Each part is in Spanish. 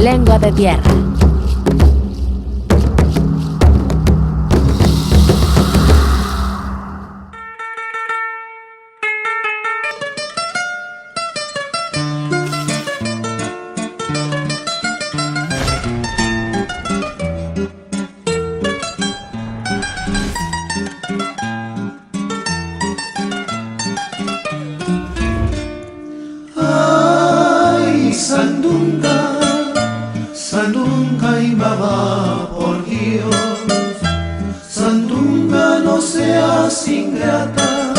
Lengua de tierra. Sandunga, Sandunga y mamá, por Dios, Sandunga, no seas ingrata,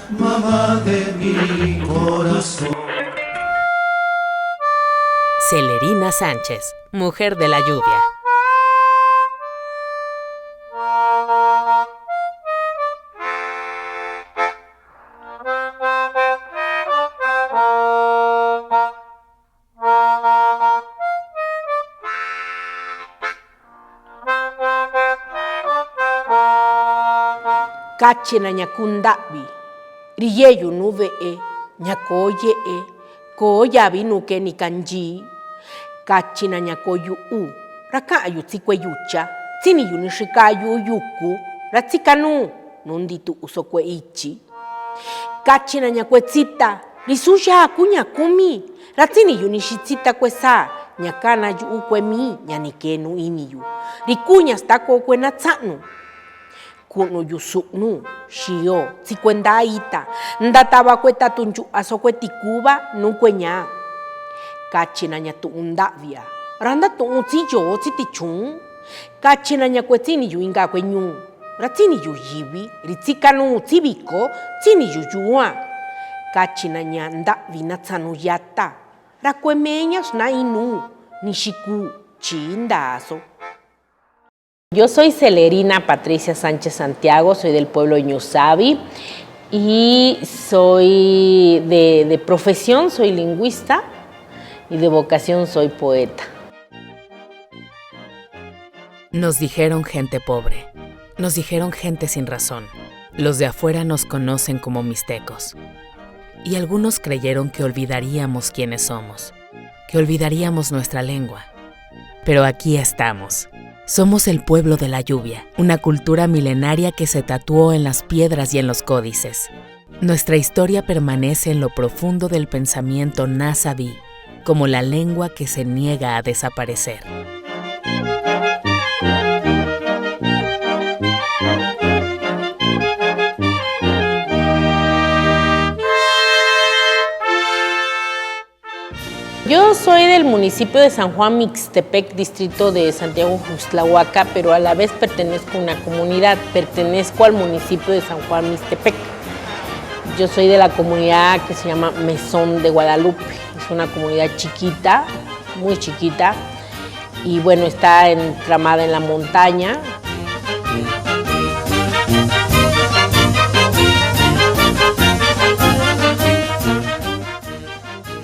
mamá de mi corazón. Celerina Sánchez, mujer de la lluvia. Kachina ñakundavi, riyeyu nuve'e, ñakoye'e, koyavi nuke ni kanyi, kachina ñakoyu'u, raka'yu tsikueyucha, tsiniyu nixikayu yuku, ratsikanu nunditu'u sokueichi. Kachina ñakuetsita, risuyaku ñakumi, ratsiniyu nixitsita kuesa, ñakana yu'u kuemi, ñanikenu iniyu, rikuña stako kuenatsa'nu. Ku'nu yusu'nu, xio, tsikuendaita, ndatava kuetatunchu'a sokuetikuva nukueña. Kachina ñatu'u nda'via, randatu'u tsiyo tsitichun, kachina ñakuetsiniyu inka kueñu, ratsiniyu yivi, ritsikanu tsiviko, tsiniyu yu'a. Kachina ña nda'vi natsanu yata, rakuemeña xnainu, nixiku chindazo. Yo soy Celerina Patricia Sánchez Santiago, soy del pueblo de Ñusavi y soy de profesión, soy lingüista y de vocación soy poeta. Nos dijeron gente pobre, nos dijeron gente sin razón. Los de afuera nos conocen como mixtecos. Y algunos creyeron que olvidaríamos quiénes somos, que olvidaríamos nuestra lengua. Pero aquí estamos. Somos el pueblo de la lluvia, una cultura milenaria que se tatuó en las piedras y en los códices. Nuestra historia permanece en lo profundo del pensamiento nazaví, como la lengua que se niega a desaparecer. Yo soy del municipio de San Juan Mixtepec, distrito de Santiago Juxtlahuaca, pero a la vez pertenezco a una comunidad, pertenezco al municipio de San Juan Mixtepec. Yo soy de la comunidad que se llama Mesón de Guadalupe, es una comunidad chiquita, muy chiquita, y bueno, está entramada en la montaña.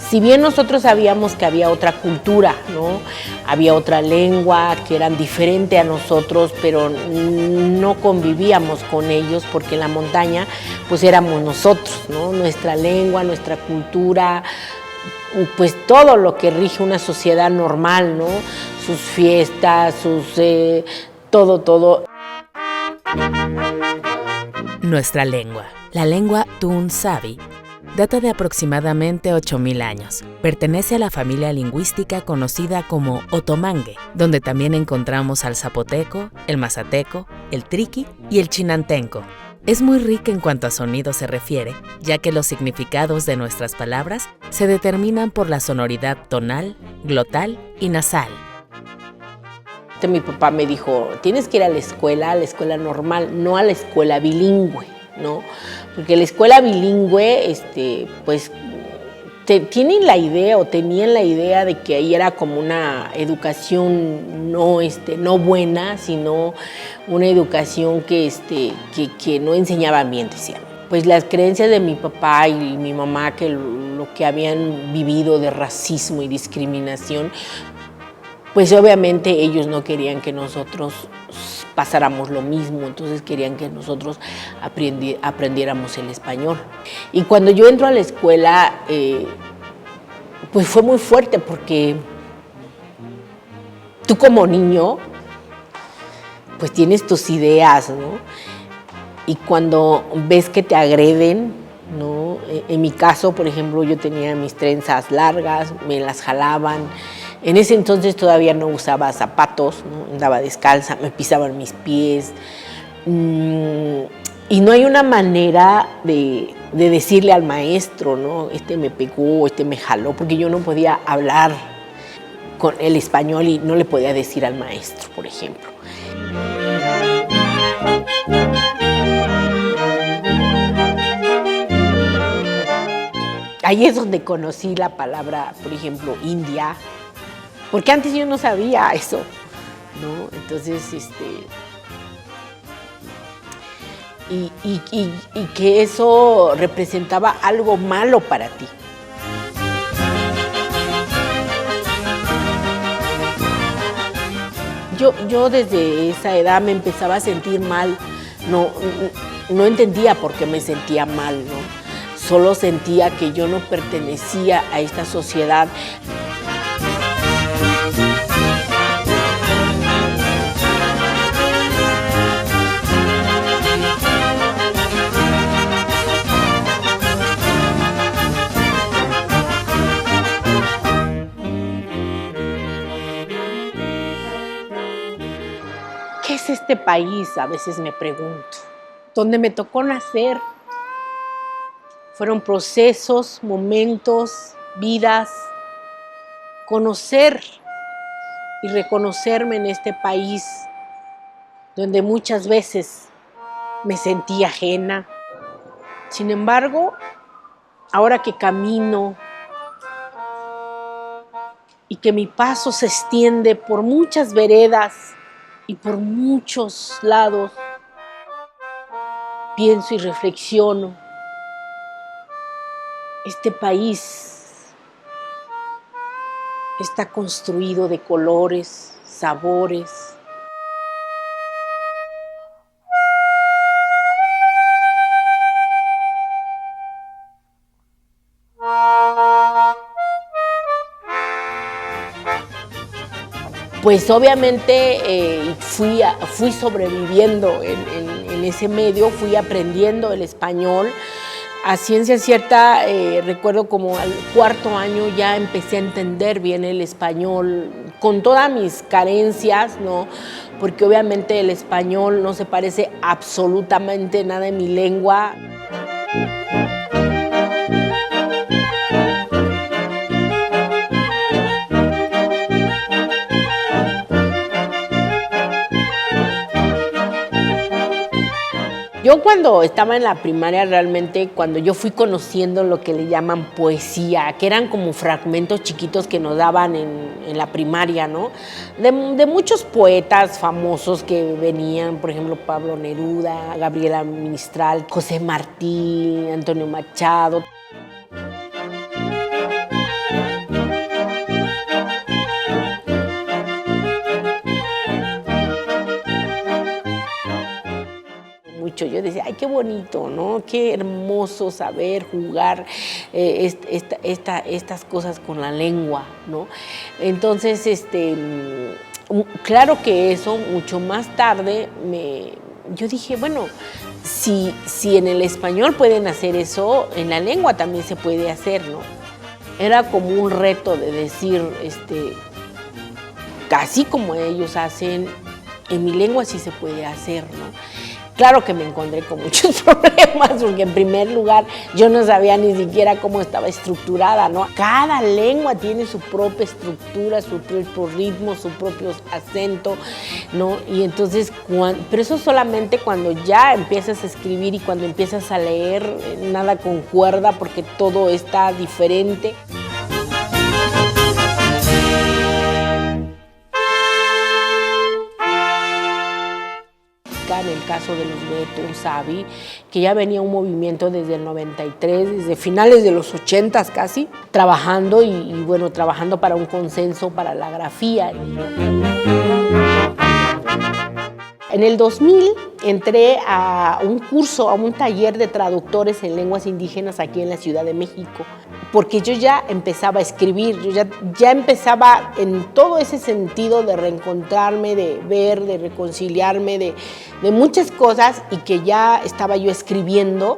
Si bien nosotros sabíamos que había otra cultura, ¿no? Había otra lengua que eran diferente a nosotros, pero no convivíamos con ellos porque en la montaña pues éramos nosotros, ¿no? Nuestra lengua, nuestra cultura, pues todo lo que rige una sociedad normal, ¿no? Sus fiestas, todo. Nuestra lengua, la lengua Tunsavi, data de aproximadamente 8.000 años. Pertenece a la familia lingüística conocida como otomangue, donde también encontramos al zapoteco, el mazateco, el triqui y el chinantenco. Es muy rica en cuanto a sonido se refiere, ya que los significados de nuestras palabras se determinan por la sonoridad tonal, glotal y nasal. Mi papá me dijo, tienes que ir a la escuela normal, no a la escuela bilingüe, ¿no? Porque la escuela bilingüe, pues, tienen la idea o tenían la idea de que ahí era como una educación no buena, sino una educación que no enseñaba bien, decían. Pues las creencias de mi papá y mi mamá, que lo que habían vivido de racismo y discriminación, pues obviamente ellos no querían que nosotros pasáramos lo mismo, entonces querían que nosotros aprendiéramos el español. Y cuando yo entro a la escuela, pues fue muy fuerte porque tú como niño, pues tienes tus ideas, ¿no? Y cuando ves que te agreden, ¿no? En mi caso, por ejemplo, yo tenía mis trenzas largas, me las jalaban. En ese entonces todavía no usaba zapatos, ¿no? Andaba descalza, me pisaban mis pies. Y no hay una manera de decirle al maestro, ¿no? Este me pegó, este me jaló, porque yo no podía hablar con el español y no le podía decir al maestro, por ejemplo. Ahí es donde conocí la palabra, por ejemplo, India, porque antes yo no sabía eso, ¿no? Entonces, y que eso representaba algo malo para ti. Yo desde esa edad me empezaba a sentir mal, no entendía por qué me sentía mal, ¿no? Solo sentía que yo no pertenecía a esta sociedad. ¿Qué es este país? A veces me pregunto. ¿Dónde me tocó nacer? Fueron procesos, momentos, vidas, conocer y reconocerme en este país donde muchas veces me sentí ajena. Sin embargo, ahora que camino y que mi paso se extiende por muchas veredas y por muchos lados, pienso y reflexiono. Este país está construido de colores, sabores. Pues obviamente fui sobreviviendo en ese medio, fui aprendiendo el español. A ciencia cierta, recuerdo como al cuarto año ya empecé a entender bien el español, con todas mis carencias, ¿no? Porque obviamente el español no se parece absolutamente nada en mi lengua. Yo cuando estaba en la primaria, realmente, cuando yo fui conociendo lo que le llaman poesía, que eran como fragmentos chiquitos que nos daban en la primaria, ¿no? De muchos poetas famosos que venían, por ejemplo, Pablo Neruda, Gabriela Mistral, José Martí, Antonio Machado. Yo decía, ay, qué bonito, ¿no? Qué hermoso saber jugar estas cosas con la lengua, ¿no? Entonces, claro que eso, mucho más tarde, yo dije, bueno, si en el español pueden hacer eso, en la lengua también se puede hacer, ¿no? Era como un reto de decir, casi como ellos hacen, en mi lengua sí se puede hacer, ¿no? Claro que me encontré con muchos problemas, porque en primer lugar yo no sabía ni siquiera cómo estaba estructurada, ¿no? Cada lengua tiene su propia estructura, su propio ritmo, su propio acento, ¿no? Y entonces, pero eso solamente cuando ya empiezas a escribir y cuando empiezas a leer, nada concuerda porque todo está diferente. En el caso de los Betún Savi, que ya venía un movimiento desde el 93, desde finales de los 80 casi, trabajando y bueno, trabajando para un consenso para la grafía. En el 2000 entré a un curso, a un taller de traductores en lenguas indígenas aquí en la Ciudad de México. porque yo ya empezaba a escribir, yo ya empezaba en todo ese sentido de reencontrarme, de ver, de reconciliarme, de muchas cosas, y que ya estaba yo escribiendo.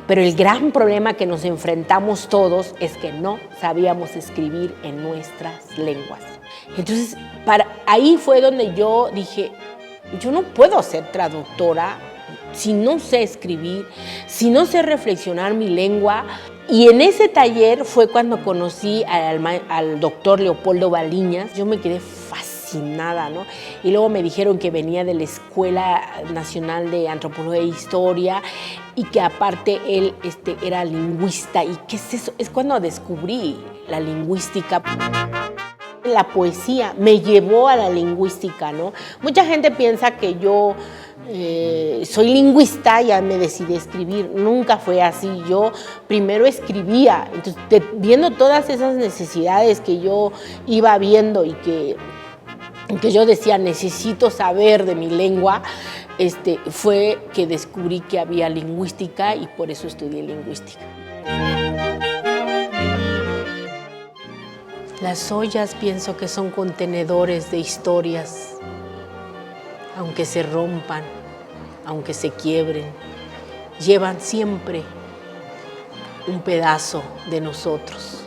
Pero el gran problema que nos enfrentamos todos es que no sabíamos escribir en nuestras lenguas. Entonces, ahí fue donde yo dije, yo no puedo ser traductora si no sé escribir, si no sé reflexionar mi lengua. Y en ese taller fue cuando conocí al doctor Leopoldo Baliñas. Yo me quedé fascinada, ¿no? Y luego me dijeron que venía de la Escuela Nacional de Antropología e Historia y que aparte él era lingüista. ¿Y qué es eso? Es cuando descubrí la lingüística. La poesía me llevó a la lingüística, ¿no? Mucha gente piensa que yo soy lingüista, ya me decidí a escribir. Nunca fue así. Yo primero escribía, entonces viendo todas esas necesidades que yo iba viendo y que yo decía, necesito saber de mi lengua, fue que descubrí que había lingüística y por eso estudié lingüística. Las ollas pienso que son contenedores de historias, aunque se rompan, aunque se quiebren, llevan siempre un pedazo de nosotros.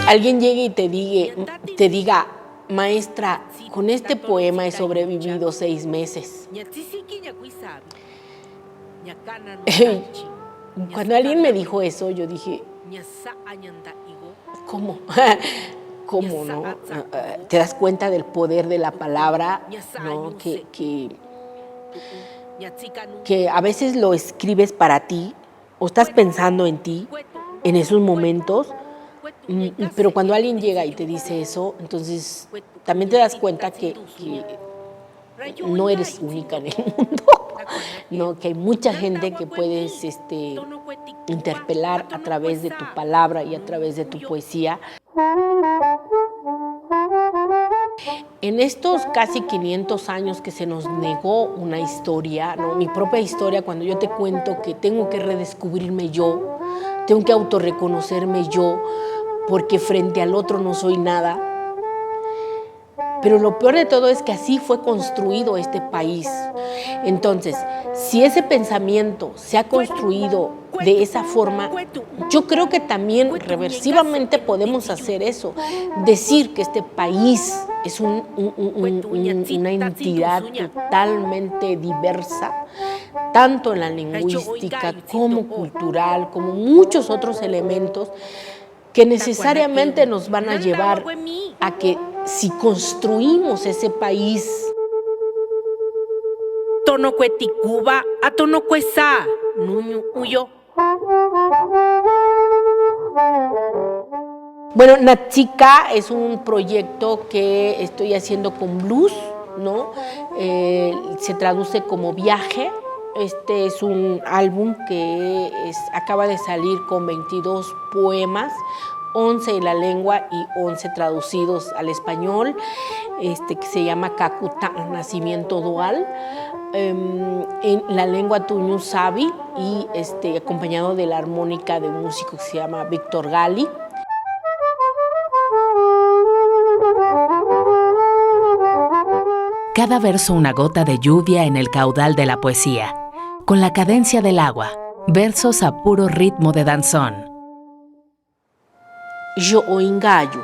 Alguien llegue y te diga, maestra, con este poema he sobrevivido 6 meses. Cuando alguien me dijo eso, yo dije, ¿cómo? ¿Cómo, no? ¿Te das cuenta del poder de la palabra, ¿no? Que a veces lo escribes para ti o estás pensando en ti en esos momentos, pero cuando alguien llega y te dice eso, entonces también te das cuenta que no eres única en el mundo, ¿no? Que hay mucha gente que puedes interpelar a través de tu palabra y a través de tu poesía. En estos casi 500 años que se nos negó una historia, ¿no? Mi propia historia, cuando yo te cuento que tengo que redescubrirme yo, tengo que autorreconocerme yo, porque frente al otro no soy nada. Pero lo peor de todo es que así fue construido este país. Entonces, si ese pensamiento se ha construido de esa forma, yo creo que también reversivamente podemos hacer eso. Decir que este país es una entidad totalmente diversa, tanto en la lingüística como cultural, como muchos otros elementos, que necesariamente nos van a llevar a que si construimos ese país. Tonocueticuba a tonocuesa, nuño huyo. Bueno, Nachica es un proyecto que estoy haciendo con blues, ¿no? Se traduce como viaje. Este es un álbum que acaba de salir con 22 poemas, 11 en la lengua y 11 traducidos al español, que se llama Cacuta, Nacimiento Dual, en la lengua tuñu sabi y acompañado de la armónica de un músico que se llama Víctor Gali. Cada verso una gota de lluvia en el caudal de la poesía, con la cadencia del agua, versos a puro ritmo de danzón. Yo engayo,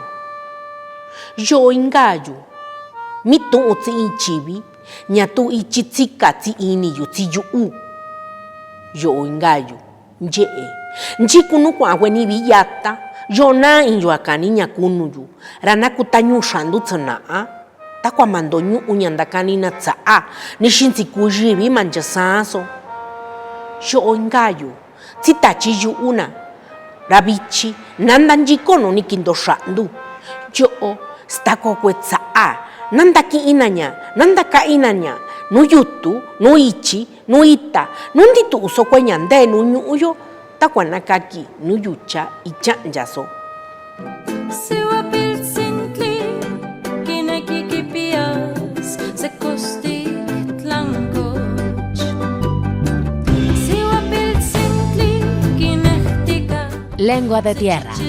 mi tu tsi ichibi, ñatu ichitzika tsi ini yu tsi yu. Yo engayo, njikunu kwa weni biyata, yo na inyo akani ñakunu yu, rana kutanyu shandu tsana. Takwa mandonyu unyandakani na tsaa, nishinzi kujibi manchasaso. Yo engayo, tsitachi yu una, rabichi, nandanjikono ni kindoshandu. Yo stako kwe tsaa, nandaki inaña, nandaka inaña, nu yutu, nu ichi, nu ita, nundi tu uso cueñande, nu ñuyo, tacuanacaki, nu yucha y chanyaso. Lengua de tierra.